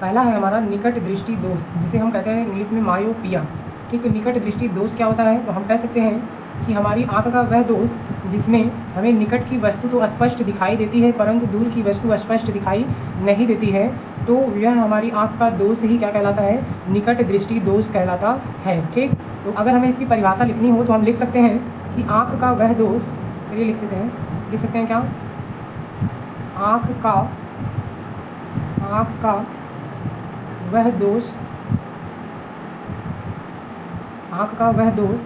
पहला है हमारा निकट दृष्टि दोष, जिसे हम कहते हैं इंग्लिश में मायोपिया। ठीक, तो निकट दृष्टि दोष क्या होता है? तो हम कह सकते हैं कि हमारी आँख का वह दोष जिसमें हमें निकट की वस्तु तो स्पष्ट दिखाई देती है परंतु दूर की वस्तु स्पष्ट दिखाई नहीं देती है, तो यह हमारी आँख का दोष ही क्या कहलाता है? निकट दृष्टि दोष कहलाता है। ठीक, तो अगर हमें इसकी परिभाषा लिखनी हो तो हम लिख सकते हैं कि आँख का वह दोष, चलिए लिख देते हैं, लिख सकते हैं क्या? आँख का वह दोष, आँख का वह दोष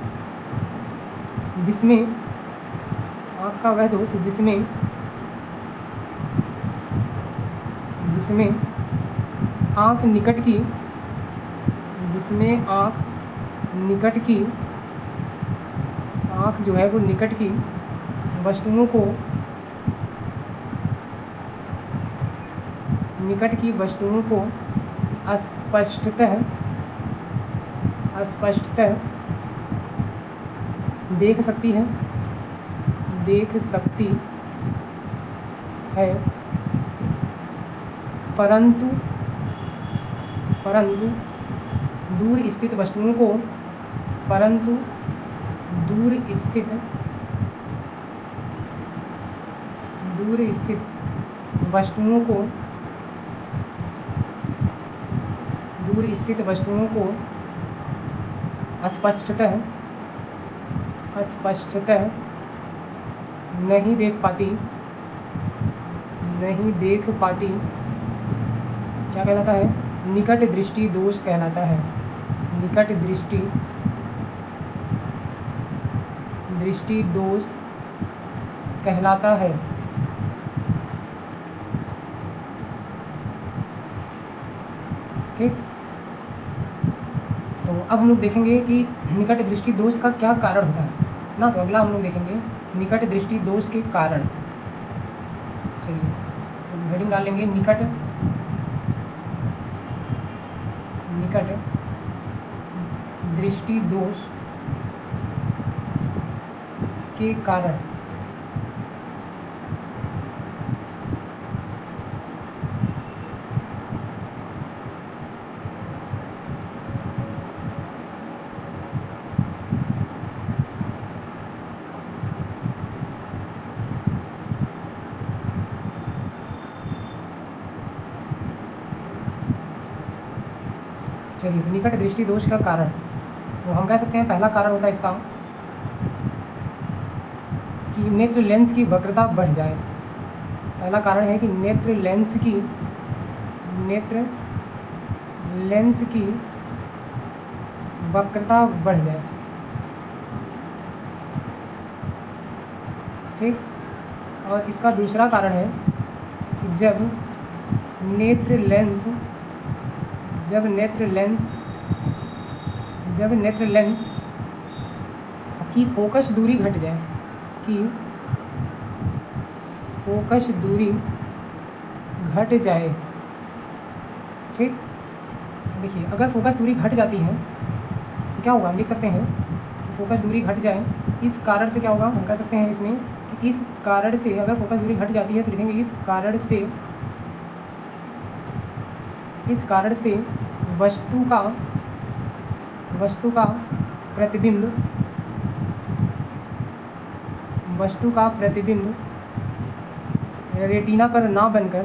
जिसमें, आँख का वह दोष जिसमें आँख निकट की, जिसमें आँख जो है वो निकट की वस्तुओं को स्पष्टतः देख सकती है परंतु दूर स्थित वस्तुओं को स्पष्टतः नहीं देख पाती, क्या कहलाता है? निकट दृष्टि दोष कहलाता है। निकट दृष्टि दोष कहलाता है। ठीक, तो अब हम लोग देखेंगे कि निकट दृष्टि दोष का क्या कारण होता है ना। तो अगला हम लोग देखेंगे निकट दृष्टि दोष के कारण। चलिए तो हेडिंग डाल लेंगे निकट दृष्टि दोष के कारण। चलिए, तो निकट दृष्टि दोष का कारण, तो हम कह सकते हैं पहला कारण होता है इसका कि नेत्र लेंस की वक्रता बढ़ जाए। पहला कारण है कि नेत्र लेंस की वक्रता बढ़ जाए। ठीक, और इसका दूसरा कारण है कि जब नेत्र लेंस की फोकस दूरी घट जाए, ठीक, देखिए अगर फोकस दूरी घट जाती है तो क्या होगा? हम लिख सकते हैं कि फोकस दूरी घट जाए। इस कारण से क्या होगा? हम कह सकते हैं इसमें कि इस कारण से अगर फोकस दूरी घट जाती है तो लिखेंगे इस कारण से वस्तु का प्रतिबिंब रेटिना पर ना बनकर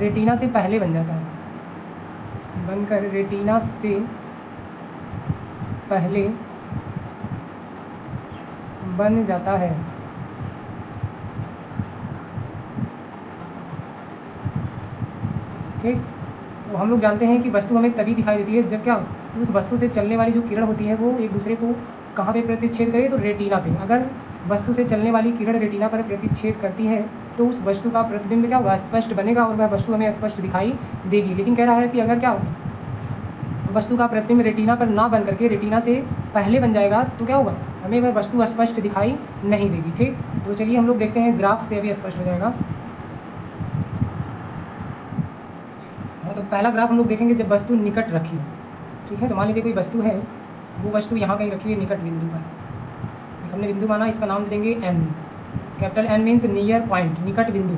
रेटिना से पहले बन जाता है, रेटिना से पहले बन जाता है। ठीक, तो हम लोग जानते हैं कि वस्तु हमें तभी दिखाई देती है जब क्या, उस वस्तु से चलने वाली जो किरण होती है वो एक दूसरे को कहाँ पे प्रतिच्छेद करे? तो रेटिना पे। अगर वस्तु से चलने वाली किरण रेटिना पर प्रतिच्छेद करती है तो उस वस्तु का प्रतिबिंब क्या होगा? स्पष्ट बनेगा और वह वस्तु हमें स्पष्ट दिखाई देगी। लेकिन कह रहा है कि अगर क्या वस्तु का प्रतिबिंब रेटिना पर ना बन करके रेटिना से पहले बन जाएगा तो क्या होगा? हमें वह वस्तु स्पष्ट दिखाई नहीं देगी। ठीक, तो चलिए हम लोग देखते हैं ग्राफ से अभी स्पष्ट हो जाएगा। तो पहला ग्राफ हम लोग देखेंगे जब वस्तु निकट रखी है। ठीक है, तो मान लीजिए कोई वस्तु है, वो वस्तु यहाँ कहीं रखी हुई है निकट बिंदु पर। हमने बिंदु माना, इसका नाम दे देंगे N. Capital N means near point, निकट बिंदु।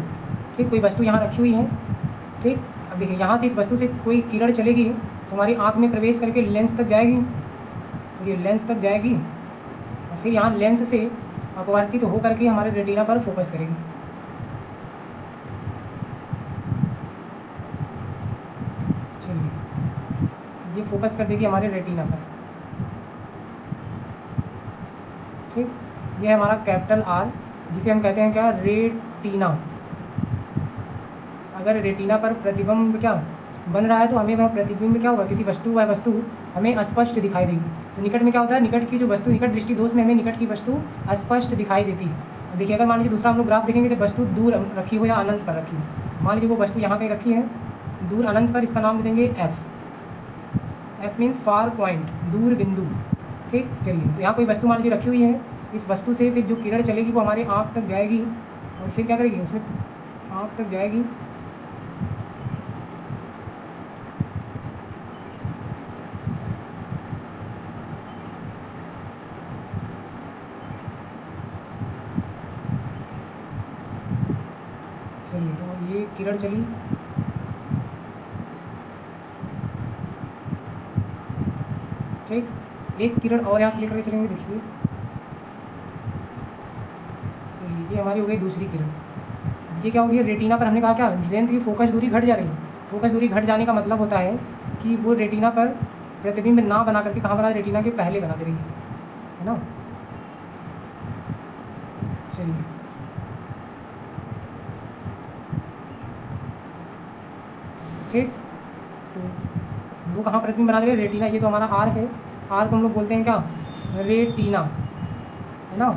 ठीक, कोई वस्तु यहाँ रखी हुई है। ठीक, अब देखिए यहाँ से इस वस्तु से कोई किरण चलेगी तो हमारी आँख में प्रवेश करके लेंस तक जाएगी। तो ये लेंस तक जाएगी और फिर यहाँ लेंस से अपवर्तित होकर के हमारे रेटिना पर फोकस करेगी। चलिए, ये फोकस कर देगी हमारे रेटिना पर। ठीक, ये है हमारा कैपिटल आर, जिसे हम कहते हैं क्या, रेटिना। अगर रेटिना पर प्रतिबिंब क्या बन रहा है तो हमें वह प्रतिबिंब क्या होगा, किसी वस्तु, वह वस्तु हमें स्पष्ट दिखाई देगी। तो निकट में क्या होता है, निकट की जो वस्तु, निकट दृष्टि दोष में हमें निकट की वस्तु स्पष्ट दिखाई देती है। देखिए, अगर मान लीजिए दूसरा हम लोग ग्राफ देखेंगे, जब वस्तु दूर रखी हो या अनंत पर रखी हो, मान लीजिए वो वस्तु यहाँ कहीं रखी है दूर अनंत पर, इसका नाम दे देंगे F. F means far point, दूर बिंदु। ठीक, चलिए, तो यहाँ कोई वस्तु मान लीजिए रखी हुई है, इस वस्तु से फिर जो किरण चलेगी वो हमारे आँख तक जाएगी और फिर क्या करेगी, उसमें आँख तक जाएगी। चलिए, तो ये किरण चली, ठीक, एक किरण और यहाँ से लेकर के चलेंगे। देखिए, चलिए, ये हमारी हो गई दूसरी किरण। ये क्या होगी, रेटिना पर हमने कहा क्या, लेंथ की फोकस दूरी घट जा रही है। फोकस दूरी घट जाने का मतलब होता है कि वो रेटिना पर प्रतिबिंब ना बना करके कहाँ बना, रेटिना के पहले बना दे रही है ना। चलिए, ठीक, तो वो कहाँ प्रतिबिंब बना दे रहे, रेटिना। ये तो हमारा आर है, आर को हम लोग बोलते हैं क्या, रेटिना, है ना।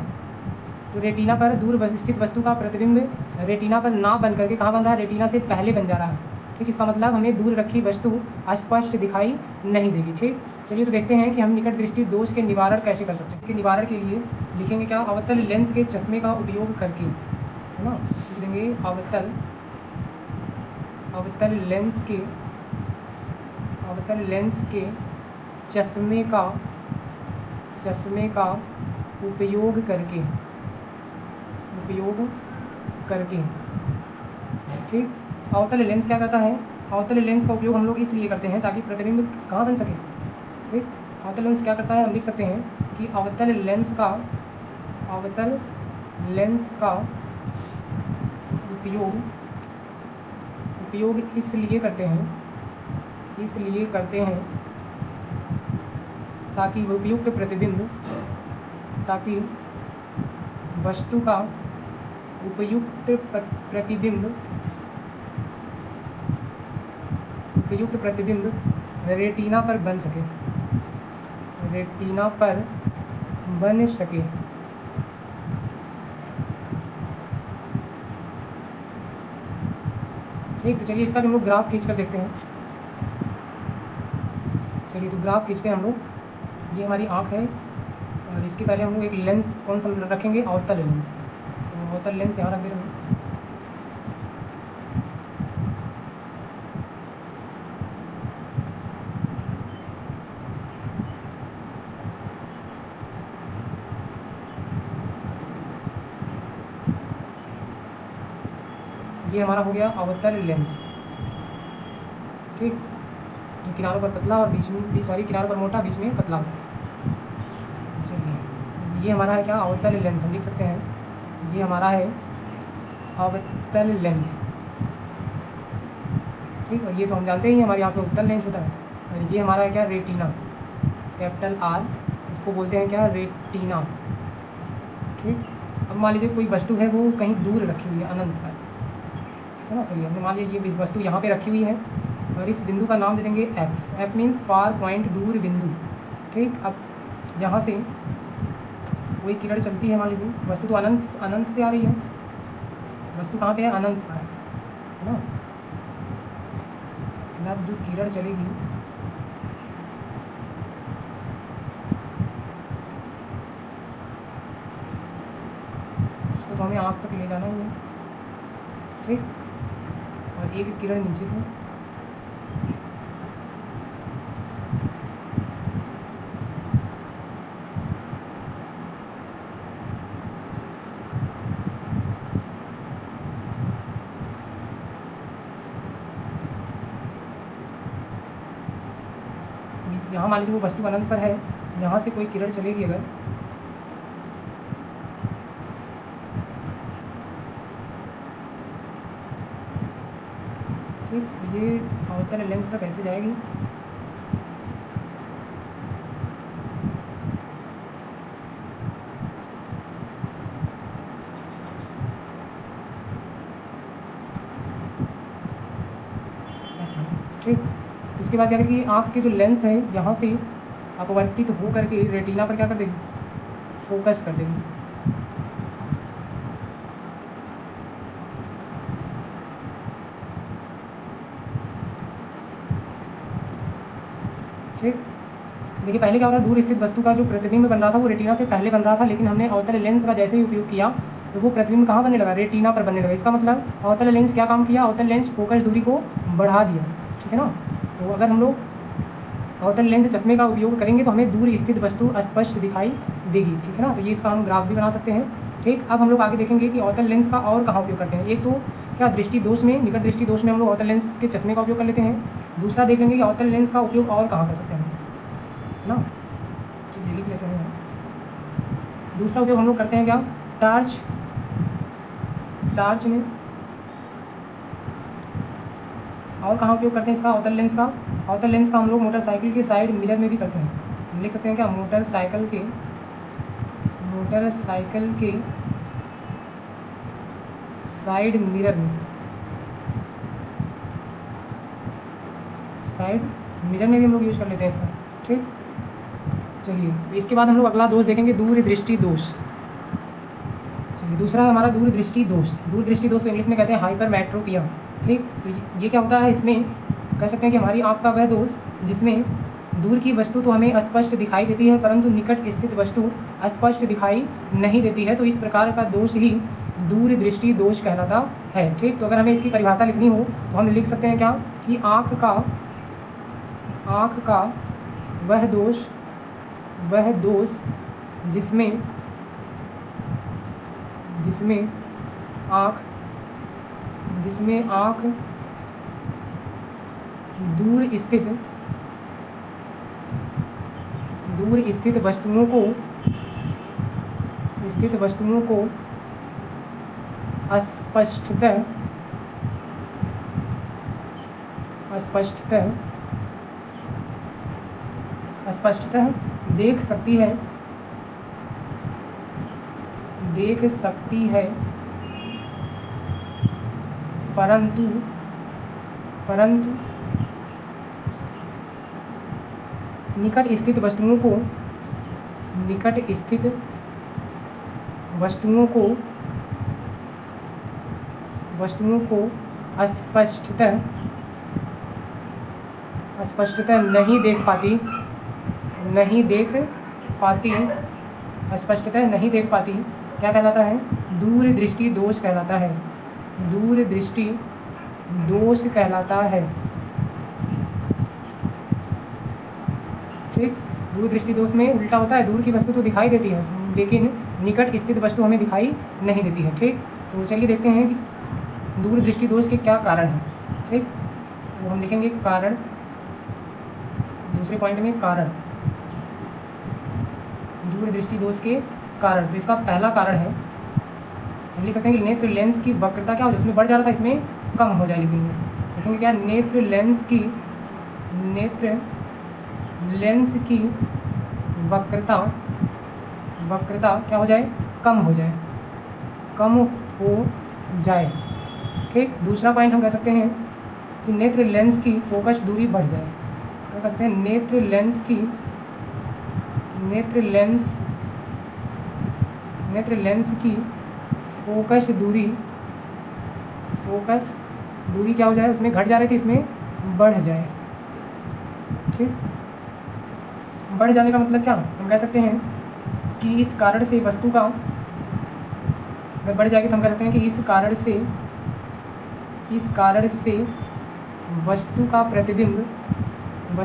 तो रेटिना पर दूर स्थित वस्तु का प्रतिबिंब रेटिना पर ना बन करके कहाँ बन रहा है, रेटिना से पहले बन जा रहा है। ठीक, इसका मतलब हमें दूर रखी वस्तु स्पष्ट दिखाई नहीं देगी। ठीक, चलिए, तो देखते हैं कि हम निकट दृष्टि दोष के निवारण कैसे कर सकते हैं। इसके निवारण के लिए लिखेंगे क्या, अवतल लेंस के चश्मे का उपयोग करके, है ना। लिख देंगे अवतल लेंस के चश्मे का उपयोग करके। ठीक, अवतल लेंस क्या करता है, अवतल लेंस का उपयोग हम लोग इसलिए करते हैं ताकि प्रतिबिंब कहाँ बन सके। ठीक, अवतल लेंस क्या करता है, हम लिख सकते हैं कि अवतल लेंस का उपयोग इसलिए करते हैं ताकि उपयुक्त वस्तु का उपयुक्त प्रतिबिंब रेटिना पर बन सके। ठीक, तो चलिए, इसका भी हम लोग ग्राफ खींच कर देखते हैं। चलिए, तो ग्राफ खींचते हैं हम लोग। ये हमारी आँख है और इसके पहले हम लोग एक लेंस कौन सा रखेंगे, अवतल लेंस। तो अवतल लेंस यहाँ रख दे रहे हैं। ये हमारा हो गया अवतल लेंस। ठीक, किनारों पर पतला और बीच में किनारों पर मोटा, बीच में पतला होता है। चलिए, ये हमारा है क्या, अवतल लेंस। हम लिख सकते हैं ये हमारा है अवतल लेंस। ठीक, और ये तो हम जानते ही हैं हमारे आँख में उत्तल लेंस होता है। और ये हमारा है क्या, रेटिना, कैपिटल आर, इसको बोलते हैं क्या, रेटिना। ठीक, अब मान लीजिए कोई वस्तु है वो कहीं दूर रखी हुई है, अनंत पर, है ना। चलिए, हमने मान लिया ये वस्तु यहाँ पे रखी हुई है और इस बिंदु का नाम दे देंगे F. F means far point, दूर बिंदु। ठीक, अब यहाँ से कोई किरण चलती है, मान लीजिए वस्तु तो अनंत से आ रही है, वस्तु कहाँ पे है, अनंत पर है ना। अब जो किरण चलेगी उसको तो हमें आँख तक ले जाना ही है। ठीक, और एक किरण नीचे से, यहाँ मान लीजिए वो वस्तु अनंत पर है, यहाँ से कोई किरण चलेगी अगर, ठीक, तो ये अवतल लेंस तक कैसे जाएगी, ऐसे, ठीक। इसके बाद क्या करेगी, आँख के जो लेंस है यहाँ से अपवर्तित हो करके रेटिना पर क्या कर देगी, फोकस कर देगी। ठीक, देखिए पहले क्या हो रहा है, दूर स्थित वस्तु का जो प्रतिबिंब बन रहा था वो रेटिना से पहले बन रहा था, लेकिन हमने अवतल लेंस का जैसे ही उपयोग किया तो वो प्रतिबिंब कहाँ बनने लगा, रेटिना पर बनने लगा। इसका मतलब अवतल लेंस क्या काम किया, अवतल लेंस फोकस दूरी को बढ़ा दिया, ठीक है ना। तो अगर हम लोग अवतल लेंस चश्मे का उपयोग करेंगे तो हमें दूर स्थित वस्तु स्पष्ट दिखाई देगी, ठीक है ना। तो ये इसका हम ग्राफ भी बना सकते हैं, ठीक। अब हम लोग आगे देखेंगे कि अवतल लेंस का और कहाँ उपयोग करते हैं। एक तो क्या दृष्टि दोष में, निकट दृष्टि दोष में हम लोग अवतल लेंस के चश्मे का उपयोग कर लेते हैं। दूसरा देख लेंगे कि अवतल लेंस का उपयोग और कहाँ कर सकते हैं ना, चलिए लिख लेते हैं। दूसरा उपयोग हम लोग करते हैं क्या, टार्च में। और कहाँ उपयोग करते हैं इसका, अवतल लेंस का। अवतल लेंस का हम लोग मोटरसाइकिल के साइड मिरर में भी करते हैं। हम लिख सकते हैं क्या, मोटरसाइकिल के साइड मिरर में, भी हम लोग यूज कर लेते हैं इसका, ठीक। चलिए, तो इसके बाद हम लोग अगला दोष देखेंगे, दूर दृष्टि दोष। चलिए, दूसरा है हमारा दूर दृष्टि दोष। दूर दृष्टि दोष को इंग्लिश में कहते हैं हाइपरमेट्रोपिया, ठीक। तो ये क्या होता है, इसमें कह सकते हैं कि हमारी आँख का वह दोष जिसमें दूर की वस्तु तो हमें स्पष्ट दिखाई देती है परंतु निकट स्थित वस्तु स्पष्ट दिखाई नहीं देती है। तो इस प्रकार का दोष ही दूर दृष्टि दोष कहलाता है, ठीक। तो अगर हमें इसकी परिभाषा लिखनी हो तो हम लिख सकते हैं क्या, कि आँख का वह दोष जिसमें आँख दूर स्थित वस्तुओं को स्पष्टतः देख सकती है परंतु निकट स्थित वस्तुओं को स्पष्टतः नहीं देख पाती, क्या कहलाता है, दूर दृष्टि दोष कहलाता है। दूर दृष्टि दोष कहलाता है, ठीक। दूर दृष्टि दोष में उल्टा होता है, दूर की वस्तु तो दिखाई देती है लेकिन निकट स्थित वस्तु हमें दिखाई नहीं देती है, ठीक। तो चलिए देखते हैं कि दूर दृष्टि दोष के क्या कारण हैं, ठीक। तो हम लिखेंगे कारण, दूसरे पॉइंट में कारण, दूर दृष्टि दोष के कारण। तो इसका पहला कारण है, हम लिख सकते हैं कि नेत्र लेंस की वक्रता क्या हो जाए, उसमें बढ़ जा रहा था इसमें कम हो जाए, लिखेंगे क्या, नेत्र लेंस की वक्रता क्या हो जाए, कम हो जाए, ठीक। दूसरा पॉइंट हम कह सकते हैं कि नेत्र लेंस की फोकस दूरी बढ़ जाए, क्या कह सकते हैं, नेत्र लेंस की फोकस दूरी क्या हो जाए, उसमें घट जा रही थी इसमें बढ़ जाए, ठीक। बढ़ जाने का मतलब क्या, हम कह सकते हैं कि इस कारण से वस्तु का, अगर बढ़ जाएगी तो हम कह सकते हैं कि इस कारण से वस्तु का प्रतिबिंब हम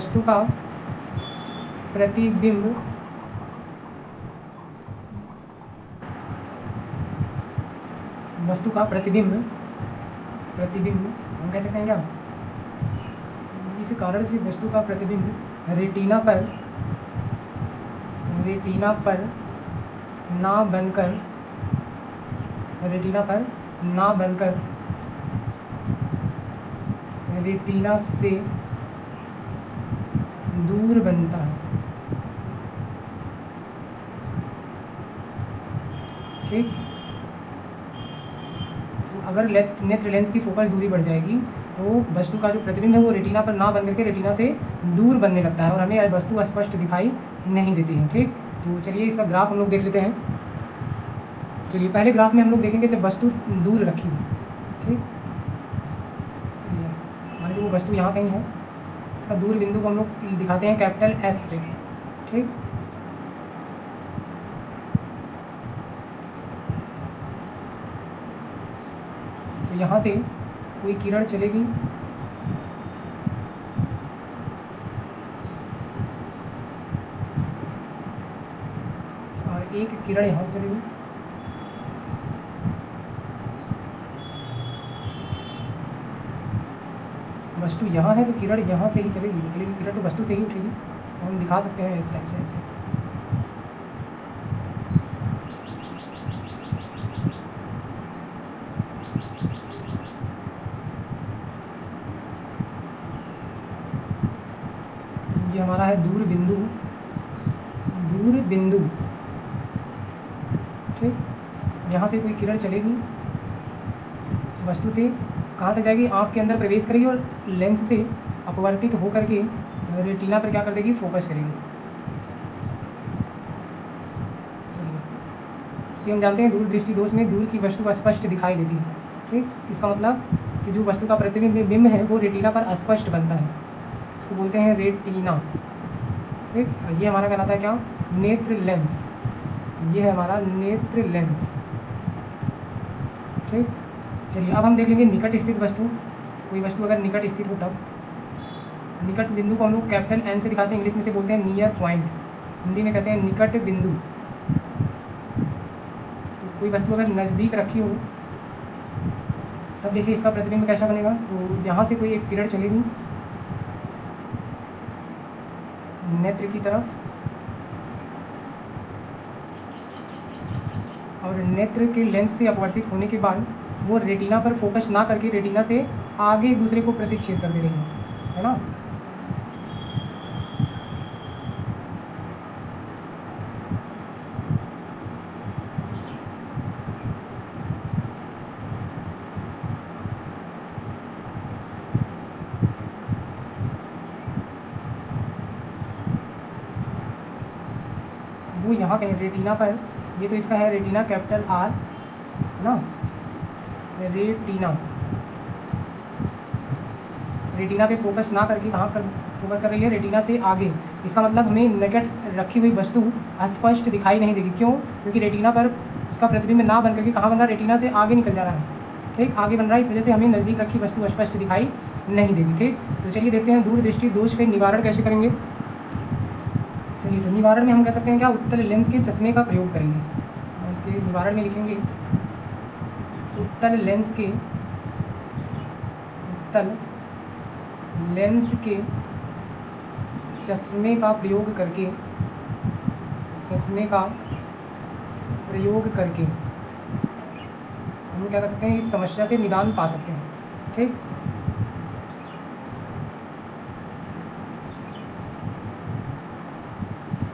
कह सकते हैं क्या, इस कारण से वस्तु का प्रतिबिंब रेटिना पर ना बनकर रेटिना से दूर बनता है। ठीक, तो अगर नेत्र लेंस की फोकस दूरी बढ़ जाएगी तो वस्तु का जो प्रतिबिंब है वो रेटिना पर ना बन करके रेटिना से दूर बनने लगता है और हमें वस्तु स्पष्ट दिखाई नहीं देती है। ठीक, तो चलिए इसका ग्राफ हम लोग देख लेते हैं। चलिए पहले ग्राफ में हम लोग देखेंगे जब वस्तु दूर रखी हो। ठीक, चलिए मान लीजिए वो वस्तु यहाँ कहीं है, इसका दूर बिंदु को हम लोग दिखाते हैं कैपिटल F से। ठीक, तो यहाँ से कोई किरण चलेगी और एक किरण यहाँ से चलेगी। वस्तु यहाँ है तो किरण यहाँ से ही चलेगी, निकलेगी किरण तो वस्तु से ही उठेगी। तो हम दिखा सकते हैं इस टाइप से ऐसे। ये हमारा है दूर बिंदु। ठीक, यहाँ से कोई किरण चलेगी, वस्तु से कहाँ तक जाएगी, आँख के अंदर प्रवेश करेगी और लेंस से अपवर्तित होकर के रेटिना पर क्या कर देगी, फोकस करेगी। चलिए, ये हम जानते हैं दूर दृष्टि दोष में दूर की वस्तु स्पष्ट दिखाई देती है। ठीक, इसका मतलब कि जो वस्तु का प्रतिबिंब है वो रेटिना पर अस्पष्ट बनता है, इसको बोलते हैं रेटिना। ठीक, ये हमारा कहलाता है क्या, नेत्र लेंस। ये है हमारा नेत्र लेंस। ठीक, चलिए अब हम देख लेंगे निकट स्थित वस्तु। कोई वस्तु अगर निकट स्थित हो तब निकट बिंदु को हम लोग कैपिटल N से दिखाते हैं, इंग्लिश में से बोलते हैं नियर पॉइंट, हिंदी में कहते हैं निकट बिंदु। तो कोई वस्तु अगर नज़दीक रखी हो तब देखिए इसका प्रतिबिंब कैसा बनेगा। तो यहाँ से कोई एक किरण चलेगी नेत्र की तरफ और नेत्र के लेंस से अपवर्तित होने के बाद वो रेटिना पर फोकस ना करके रेटिना से आगे एक दूसरे को प्रतिच्छेद कर दे रही है ना। वो यहाँ कहीं रेटिना पर, ये तो इसका है रेटिना कैपिटल R है ना, रेटिना पे फोकस ना करके कहाँ पर फोकस कर रही है, रेटिना से आगे। इसका मतलब हमें निकट रखी हुई वस्तु अस्पष्ट दिखाई नहीं देगी। क्यों? क्योंकि रेटिना पर उसका प्रतिबिंब ना बन करके कहाँ बन रहा है, रेटिना से आगे निकल जा रहा है। ठीक, आगे बन रहा है, इस वजह से हमें नज़दीक रखी वस्तु स्पष्ट दिखाई नहीं देगी। ठीक, तो चलिए देखते हैं दूर दृष्टि दोष का निवारण कैसे करेंगे। चलिए, तो निवारण में हम कह सकते हैं क्या, उत्तल लेंस के चश्मे का प्रयोग करेंगे। इसके निवारण में लिखेंगे उत्तल लेंस के चश्मे का प्रयोग करके हम क्या कर सकते हैं, इस समस्या से निदान पा सकते हैं। ठीक,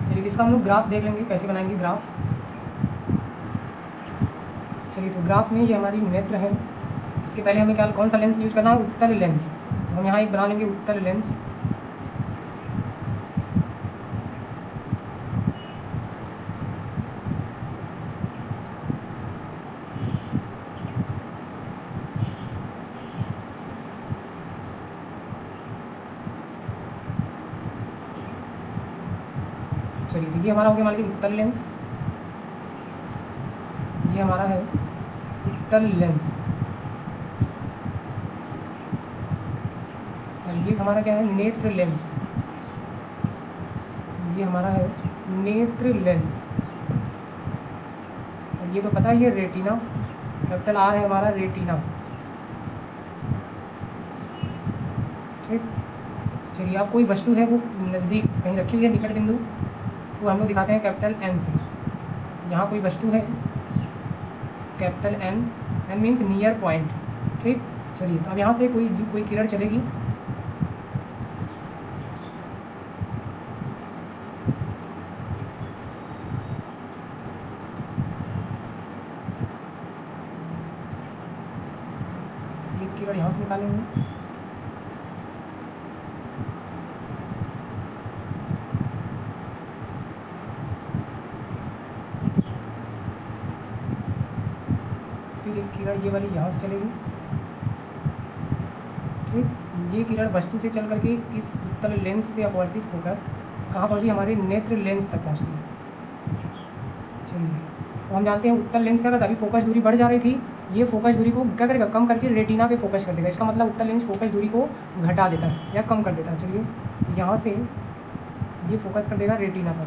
चलिए इसका हम लोग ग्राफ देख लेंगे, कैसे बनाएंगे ग्राफ। चलिए, तो ग्राफ में ये हमारी नेत्र है। इसके पहले हमें क्या, कौन सा लेंस यूज करना है, उत्तल लेंस। तो हम यहाँ एक बना लेंगे उत्तल लेंस। चलिए, तो ये हमारा हो गया मान लीजिए उत्तल लेंस। ये हमारा है उत्तल लेंस और ये हमारा क्या है, नेत्र लेंस। ये हमारा है नेत्र लेंस और ये तो पता है ये रेटिना, कैपिटल R है हमारा रेटिना। ठीक, चलिए, अब कोई वस्तु है वो नज़दीक कहीं रखी हुई है, निकट बिंदु, तो हम लोग दिखाते हैं कैपिटल एन से। यहाँ कोई वस्तु है, capital N, N means near point. ठीक, चलिए, तो अब यहाँ से कोई किरण चलेगी, एक किरण यहाँ से निकालेंगे, फिर एक किरण ये वाली यहाँ से चलेगी। ठीक, ये किरण वस्तु से चल करके इस उत्तल लेंस से अपवर्तित होकर कहाँ पहुँची, हमारे नेत्र लेंस तक पहुँचती है। चलिए, तो हम जानते हैं उत्तल लेंस क्या करता है, अभी फोकस दूरी बढ़ जा रही थी, ये फोकस दूरी को क्या करेगा, कम करके रेटिना पे फोकस कर देगा। इसका मतलब उत्तल लेंस फोकस दूरी को घटा देता है या कम कर देता है। चलिए, तो यहाँ से ये फोकस कर देगा रेटिना पर।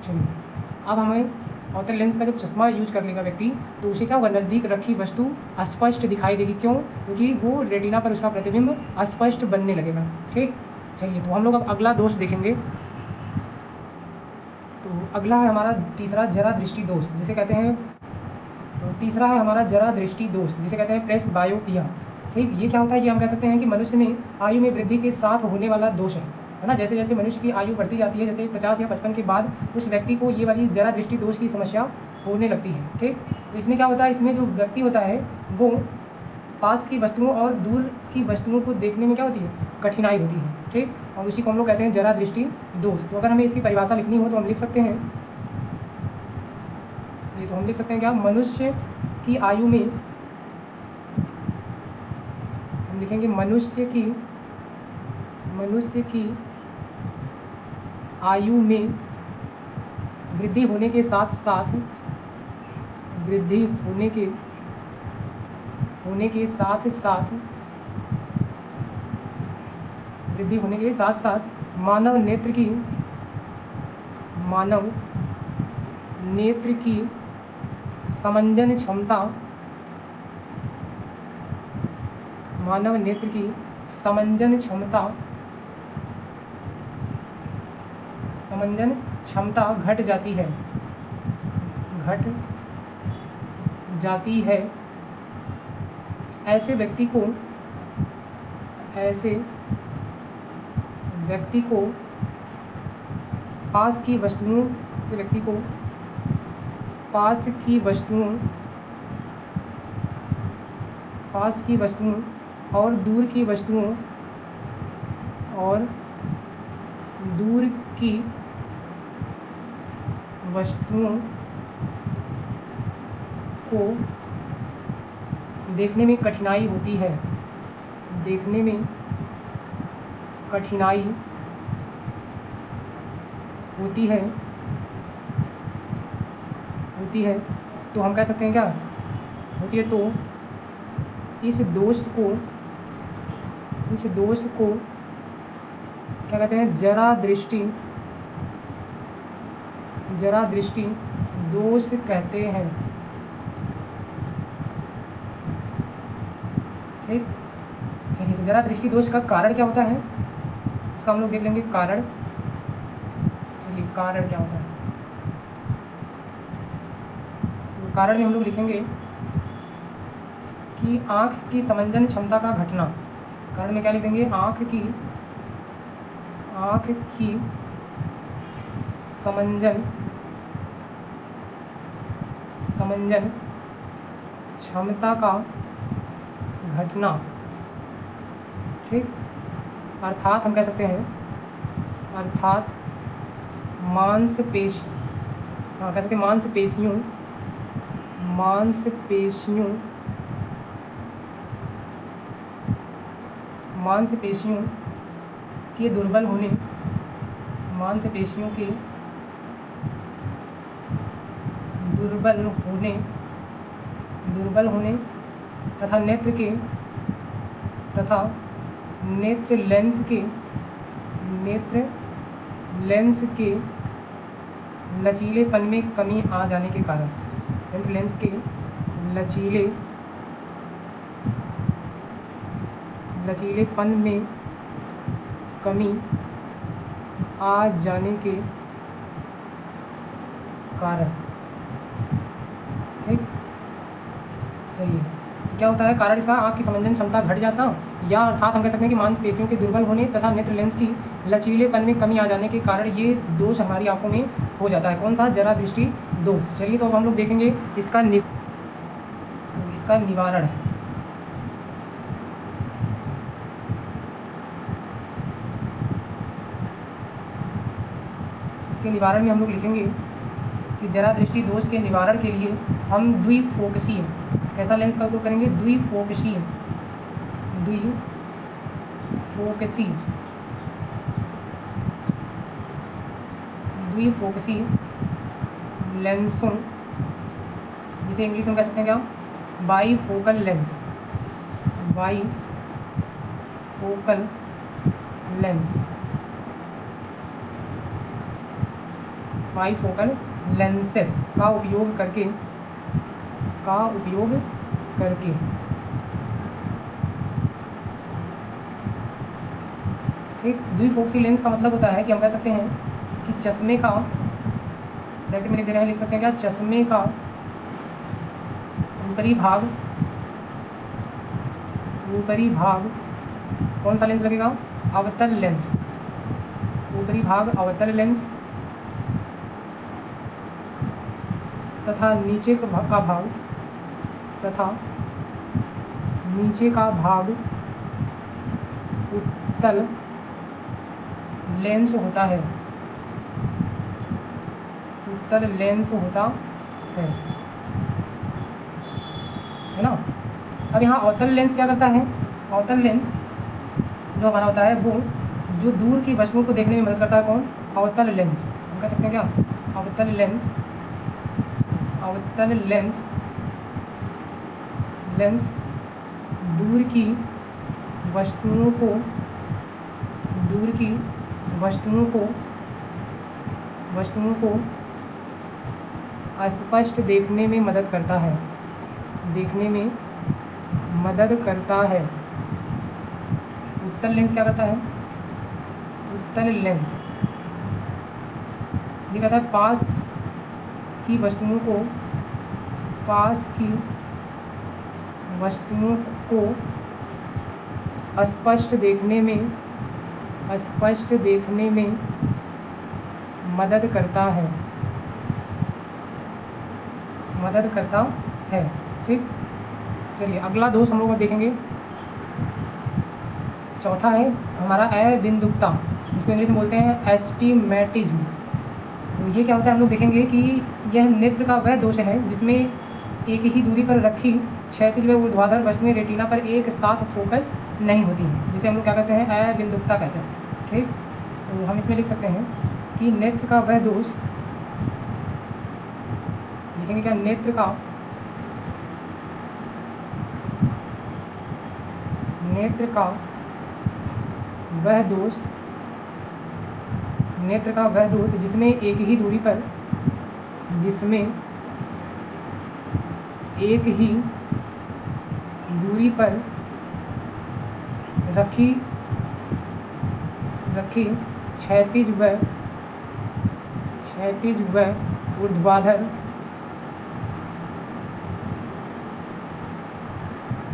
चलिए, अब हमें आउटर लेंस का जब चश्मा यूज कर लेगा व्यक्ति, तो उसे क्या होगा, नज़दीक रखी वस्तु अस्पष्ट दिखाई देगी। क्यों? क्योंकि वो रेटिना पर उसका प्रतिबिंब अस्पष्ट बनने लगेगा। ठीक, चलिए, तो हम लोग अब अगला दोष देखेंगे। तो अगला है हमारा तीसरा, जरा दृष्टि दोष जिसे कहते हैं। तो तीसरा है हमारा जरा दृष्टि दोष जिसे कहते हैं प्रेस बायोपिया। ठीक, ये क्या होता है, ये हम कह सकते हैं कि मनुष्य में आयु में वृद्धि के साथ होने वाला दोष है ना। जैसे जैसे मनुष्य की आयु बढ़ती जाती है, जैसे 50 या 55 के बाद उस व्यक्ति को ये वाली जरा दृष्टि दोष की समस्या होने लगती है। ठीक, तो इसमें क्या होता है, इसमें जो व्यक्ति होता है वो पास की वस्तुओं और दूर की वस्तुओं को देखने में क्या होती है, कठिनाई होती है। ठीक, और उसी को हम लोग कहते हैं जरा दृष्टि दोष। तो अगर हमें इसकी परिभाषा लिखनी हो तो हम लिख सकते हैं, ये तो हम लिख सकते हैं क्या, मनुष्य की आयु में, हम लिखेंगे मनुष्य की आयु में वृद्धि होने के साथ साथ वृद्धि होने के साथ साथ मानव नेत्र की समंजन क्षमता, मानव नेत्र की समंजन क्षमता घट जाती है। ऐसे व्यक्ति को पास की वस्तुओं और दूर की वस्तुओं को देखने में कठिनाई होती है। तो हम कह सकते हैं क्या होती है, तो इस दोष को क्या कहते हैं, जरा दृष्टि दोष कहते हैं। ठीक, चलिए, तो जरा दृष्टि दोष का कारण क्या होता है, इसका हम लोग देख लेंगे कारण। चलिए, कारण क्या होता है, तो कारण में हम लोग लिखेंगे कि आँख की समंजन क्षमता का घटना। कारण में क्या लिख देंगे, आँख की समंजन क्षमता का घटना। ठीक, अर्थात हम कह सकते हैं, अर्थात मांसपेशियों के दुर्बल होने तथा नेत्र लेंस के लचीलेपन में कमी आ जाने के कारण, नेत्र लेंस के लचीलेपन में कमी आ जाने के कारण। ठीक, चलिए क्या होता है कारण इसका? आँख की समंजन क्षमता घट जाता, या अर्थात हम कह सकते हैं कि मांसपेशियों के दुर्बल होने तथा नेत्र लेंस की लचीलेपन में कमी आ जाने के कारण ये दोष हमारी आंखों में हो जाता है। कौन सा? जरा दृष्टि दोष। चलिए तो अब हम लोग देखेंगे इसका निवारण। इसके निवारण में हम लोग लिखेंगे कि जरा दृष्टि दोष के निवारण के लिए हम द्विफोकसीय, कैसा लेंस का उपयोग करेंगे? द्विफोकसीय लेंसों, जिसे इंग्लिश में कह सकते हैं क्या? Bifocal lens. बाईफोकल लेंसेस का उपयोग करके ठीक, द्विफोक्सी लेंस का मतलब होता है कि हम कह सकते हैं कि चश्मे का, ब्रैकेट में लिख दे रहे हैं, लिख सकते हैं क्या? चश्मे का ऊपरी भाग कौन सा लेंस लगेगा? अवतल लेंस। ऊपरी भाग अवतल लेंस तथा नीचे का भाग उत्तल लेंस होता है। है ना? अब यहाँ अवतल लेंस क्या करता है? अवतल लेंस जो हमारा होता है वो जो दूर की वस्तुओं को देखने में मदद करता है। कौन? अवतल लेंस। हम कह सकते हैं क्या? अवतल लेंस दूर की वस्तुओं को स्पष्ट देखने में मदद करता है। उत्तल लेंस क्या करता है? उत्तल लेंस ये कहता है पास की वस्तुओं को स्पष्ट देखने में मदद करता है। ठीक, चलिए अगला दोष हम लोग देखेंगे। चौथा है हमारा अबिंदुकता, जिसको इंग्लिश में बोलते हैं एस्टिमेटिज्म। तो ये क्या होता है? हम लोग देखेंगे कि यह नेत्र का वह दोष है जिसमें एक ही दूरी पर रखी क्षैतिज व ऊर्ध्वाधर वस्तुएं रेटिना पर एक साथ फोकस नहीं होती हैं, जिसे हम लोग क्या कहते हैं? अबिंदुकता कहते हैं। ठीक, तो हम इसमें लिख सकते हैं कि नेत्र का वह दोष, लिखेंगे क्या? नेत्र का वह दोष जिसमें एक ही दूरी पर रखी क्षैतिज व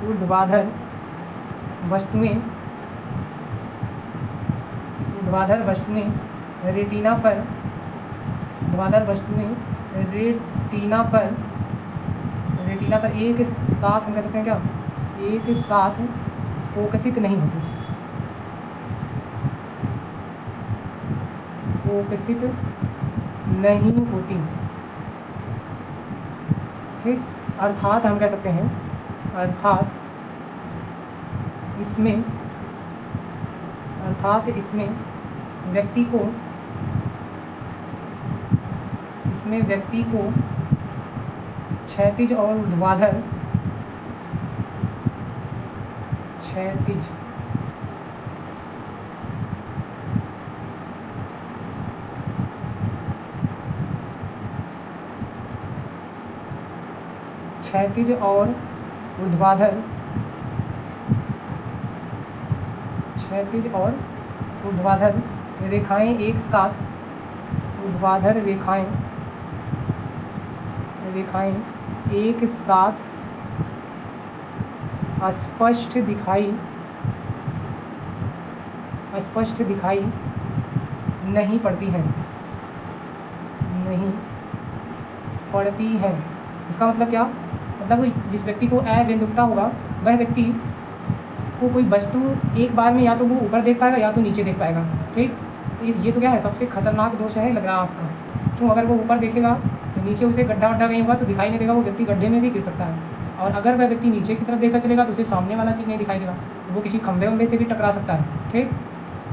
ऊर्ध्वाधर वस्तुएं रेटिना पर एक साथ, हम कह सकते हैं क्या? एक साथ फोकसित नहीं होती। ठीक, अर्थात हम कह सकते हैं, इसमें व्यक्ति को क्षैतिज और ऊर्ध्वाधर क्षैतिज और ऊर्ध्वाधर, क्षैतिज और ऊर्ध्वाधर रेखाएं एक साथ, ऊर्ध्वाधर रेखाएं एक साथ स्पष्ट दिखाई नहीं पड़ती हैं, इसका मतलब क्या? मतलब जिस व्यक्ति को अबिंदुकता होगा वह व्यक्ति को कोई वस्तु एक बार में या तो वो ऊपर देख पाएगा या तो नीचे देख पाएगा। ठीक, तो ये तो क्या है, सबसे खतरनाक दोष है लग रहा है आपका। क्यों? अगर वो ऊपर देखेगा तो नीचे उसे गड्ढा वड्ढा कहीं होगा तो दिखाई नहीं देगा, वो व्यक्ति गड्ढे में भी गिर सकता है। और अगर वह व्यक्ति नीचे की तरफ देखकर चलेगा तो उसे सामने वाला चीज़ नहीं दिखाई देगा, वो किसी खंभे वंबे से भी टकरा सकता है। ठीक,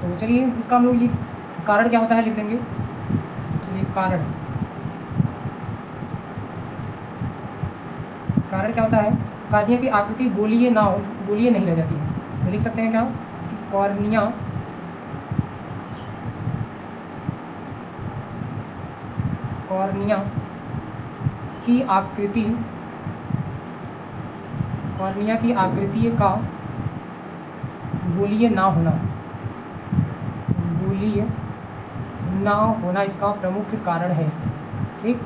तो चलिए इसका हम लोग ये कारण क्या होता है लिख देंगे। चलिए कारण क्या होता है? कॉर्निया की आकृति गोलीय नहीं रह जाती है। तो लिख सकते हैं क्या? कॉर्निया की आकृति का गोलीय ना होना इसका प्रमुख कारण है। ठीक,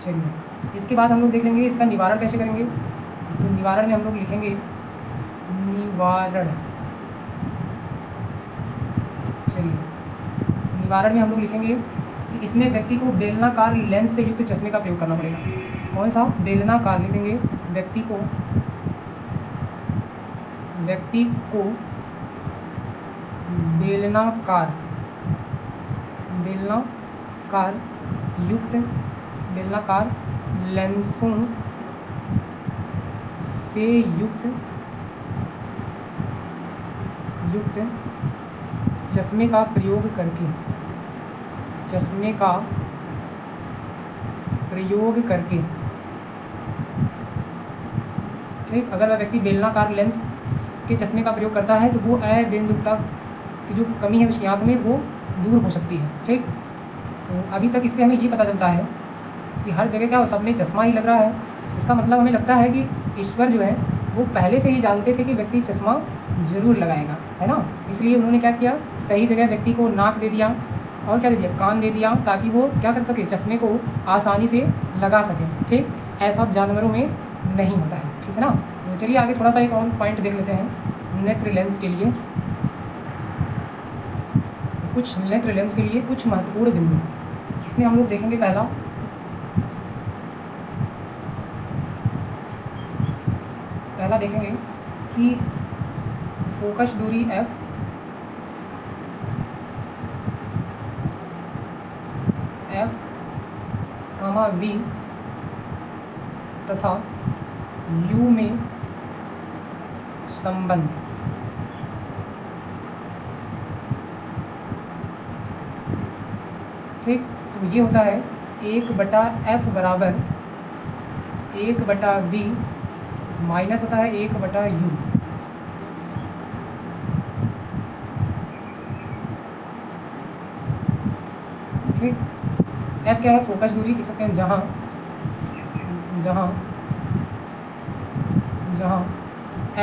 चलिए इसके बाद हम लोग देख लेंगे इसका निवारण कैसे करेंगे। तो निवारण में हम लोग लिखेंगे निवारण में हम लोग लिखेंगे कि इसमें व्यक्ति को बेलनाकार लेंस से युक्त चश्मे का प्रयोग करना पड़ेगा। कौन सा? बेलनाकार लिख देंगे। व्यक्ति को बेलनाकार लेंसों से युक्त चश्मे का प्रयोग करके ठीक, अगर वह व्यक्ति बेलनाकार लेंस के चश्मे का प्रयोग करता है तो वो अबिंदुकता की जो कमी है उसकी आँख में वो दूर हो सकती है। ठीक, तो अभी तक इससे हमें ये पता चलता है कि हर जगह क्या सब में चश्मा ही लग रहा है। इसका मतलब हमें लगता है कि ईश्वर जो है वो पहले से ही जानते थे कि व्यक्ति चश्मा जरूर लगाएगा, है ना। इसलिए उन्होंने क्या किया, सही जगह व्यक्ति को नाक दे दिया और क्या दे दिया, कान दे दिया, ताकि वो क्या कर सके, चश्मे को आसानी से लगा सके। ठीक, ऐसा जानवरों में नहीं होता है। ठीक है ना। तो चलिए आगे थोड़ा सा एक और पॉइंट देख लेते हैं। नेत्र लेंस के लिए कुछ महत्वपूर्ण बिंदु इसमें हम लोग देखेंगे। पहला देखेंगे कि फोकस दूरी f v तथा u में संबंध। ठीक, तो ये होता है 1/f बराबर 1/v माइनस होता है 1/u। ठीक, f क्या है, फोकस दूरी लिख सकते हैं, जहाँ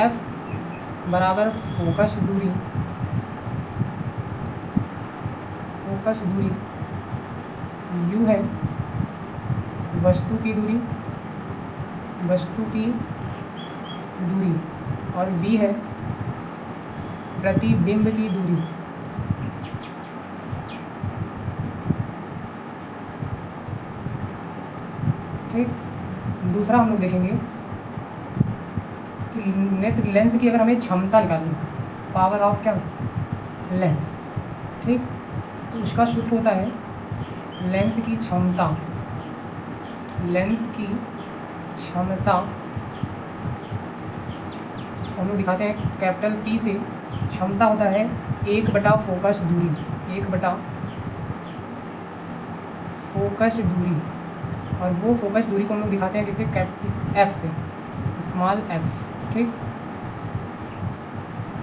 f बराबर फोकस दूरी u है वस्तु की दूरी और v है प्रतिबिंब की दूरी। ठीक, दूसरा हम लोग देखेंगे कि नेत्र लेंस की अगर हमें क्षमता निकालनी, पावर ऑफ क्या, लेंस। ठीक, तो उसका सूत्र होता है लेंस की क्षमता हम लोग दिखाते हैं कैपिटल P से। क्षमता होता है 1/फोकस दूरी, 1/फोकस दूरी, और वो फोकस दूरी को हम लोग दिखाते हैं किससे, F से, स्मॉल f। ठीक,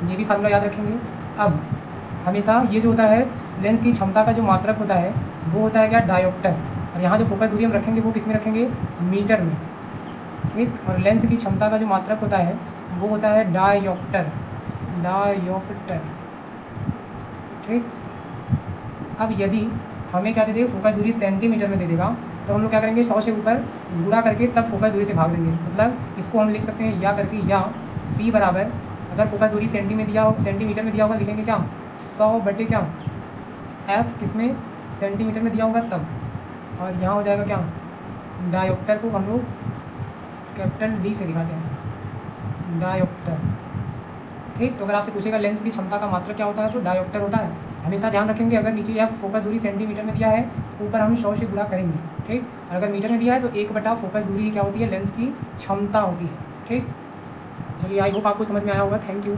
ये भी फार्मूला याद रखेंगे। अब हमेशा ये जो होता है लेंस की क्षमता का जो मात्रक होता है वो होता है क्या, डायोप्टर। और यहाँ जो फोकस दूरी हम रखेंगे वो किस में रखेंगे, मीटर में। ठीक। और लेंस की क्षमता का जो मात्रक होता है वो होता है डायोप्टर, ठीक। अब यदि हमें क्या दे देगा, फोकस दूरी सेंटीमीटर में दे देगा, तो हम लोग क्या करेंगे, 100 से ऊपर गुणा करके तब फोकस दूरी से भाग देंगे। मतलब इसको हम लिख सकते हैं या करके, या P बराबर, अगर फोकस दूरी सेंटीमीटर में दिया होगा लिखेंगे क्या, 100 बटे क्या, F किसमें, सेंटीमीटर में दिया होगा तब, और यहाँ हो जाएगा क्या, डायोप्टर को हम लोग कैपिटल D से दिखाते हैं, डायोप्टर, ठीक। तो अगर आपसे पूछेगा लेंस की क्षमता का मात्रक क्या होता है, तो डायोप्टर होता है। हमेशा ध्यान रखेंगे, अगर नीचे यह फोकस दूरी सेंटीमीटर में दिया है तो ऊपर हम 100 से गुणा करेंगे, ठीक। और अगर मीटर में दिया है तो 1 बटा फोकस दूरी क्या होती है, लेंस की क्षमता होती है, ठीक। चलिए, आई होप आपको समझ में आया होगा। Thank you.